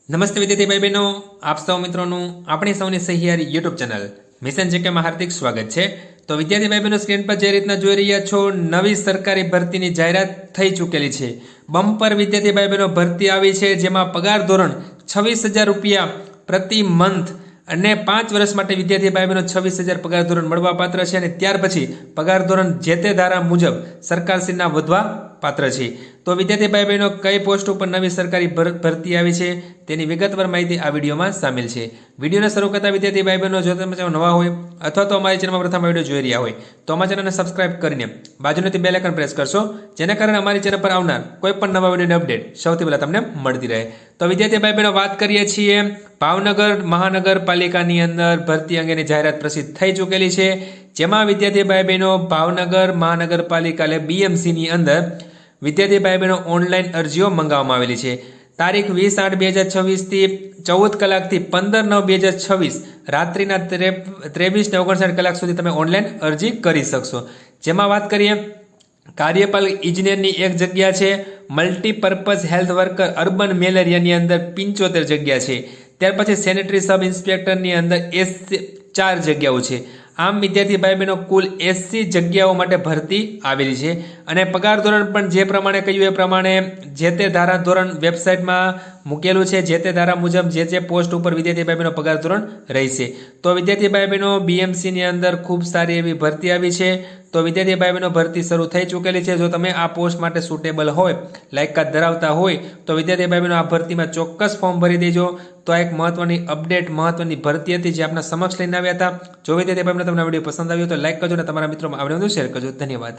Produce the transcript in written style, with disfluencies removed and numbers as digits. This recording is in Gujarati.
નમસ્તે વિદ્યાર્થી ભાઈ બહેનો, આપ સૌ મિત્રોનું આપણી સૌની સહિયારી યુટ્યુબ ચેનલ મિશન જીકેમાં હાર્દિક સ્વાગત છે। તો વિદ્યાર્થી ભાઈ બહેનો, સ્ક્રીન પર જે રીતના જોઈ રહ્યા છો, નવી સરકારી ભરતીની જાહેરાત થઈ ચૂકેલી છે। બમ્પર વિદ્યાર્થી ભાઈ બહેનો ભરતી આવી છે, જેમાં પગાર ધોરણ 26,000 રૂપિયા પ્રતિ મંથ અને 5 વર્ષ માટે વિદ્યાર્થી ભાઈ બહેનો 26,000 પગાર ધોરણ મળવા પાત્ર છે અને ત્યાર પછી પગાર ધોરણ જે તે ધારા મુજબ સરકારશ્રીના વધવા પાત્ર છે। તો વિદ્યાર્થી ભાઈ બહેનો, કઈ પોસ્ટ ઉપર નવી સરકારી ભરતી આવી છે તેની વિગતવાર માહિતી આ વિડીયોમાં સામેલ છે। વિડીયોને શરૂ કરતા વિદ્યાર્થી ભાઈ બહેનો, જો તમે નવા હોય અથવા તો અમારી ચેનલમાં પ્રથમ વિડીયો જોઈ રહ્યા હોય તો અમારી ચેનલને સબસ્ક્રાઇબ કરીને બાજુની બેલ આઇકન પ્રેસ કરશો, જેના કારણે અમારી ચેનલ પર આવનાર કોઈ પણ નવા વિડીયોની અપડેટ સૌથી પહેલા તમને મળતી રહે। તો વિદ્યાર્થી ભાઈ બહેનો, વાત કરીએ છીએ ભાવનગર મહાનગરપાલિકાની અંદર ભરતી અંગેની જાહેરાત પ્રસિદ્ધ થઈ ચૂકેલી છે, જેમાં વિદ્યાર્થી ભાઈ બહેનો ભાવનગર મહાનગરપાલિકા એટલે BMCની અંદર વિદ્યાર્થી ભાઈ બહેનો ઓનલાઈન અરજીઓ મંગાવવામાં આવેલી છે। તારીખ 20/8/2026 થી 14 કલાકથી 15/9/2026 રાત્રિના 23 ને 59 કલાક સુધી તમે ઓનલાઈન અરજી કરી શકશો। જેમાં વાત કરીએ, કાર્યપાલક ઇજનેરની એક જગ્યા છે, મલ્ટીપર્પઝ હેલ્થ વર્કર અર્બન મેલ એરિયાની અંદર 75 જગ્યા છે, ત્યાર પછી સેનેટરી સબ ઇન્સ્પેક્ટરની અંદર 4 જગ્યાઓ છે। આમ વિદ્યાર્થી ભાઈ બહેનો કુલ 80 જગ્યાઓ માટે ભરતી આવેલી છે અને પગાર ધોરણ પણ જે પ્રમાણે કહ્યું એ પ્રમાણે જે તે ધારા ધોરણ વેબસાઇટમાં મૂકેલું છે, જે તે ધારા મુજબ જે પોસ્ટ ઉપર વિદ્યાર્થી ભાઈ બહેનો પગાર ધોરણ રહેશે। તો વિદ્યાર્થી ભાઈ બહેનો, BMCની અંદર ખૂબ સારી એવી ભરતી આવી છે। તો વિદ્યાર્થી ભાઈ બહેનો, ભરતી શરૂ થઈ ચૂકેલી છે। જો તમે આ પોસ્ટ માટે સુટેબલ હોય, લાયકાત ધરાવતા હોય તો વિદ્યાર્થી ભાઈ બહેનો આ ભરતીમાં ચોક્કસ ફોર્મ ભરી દેજો। તો આ એક મહત્વની અપડેટ, મહત્વની ભરતી હતી જે આપના સમક્ષ લઈને આવ્યા હતા। જો વિદ્યાર્થી ભાઈ બહેનો તમને વિડીયો પસંદ આવ્યો તો લાઈક કરજો અને તમારા મિત્રોમાં આ વિડીયો શેર કરજો। ધન્યવાદ।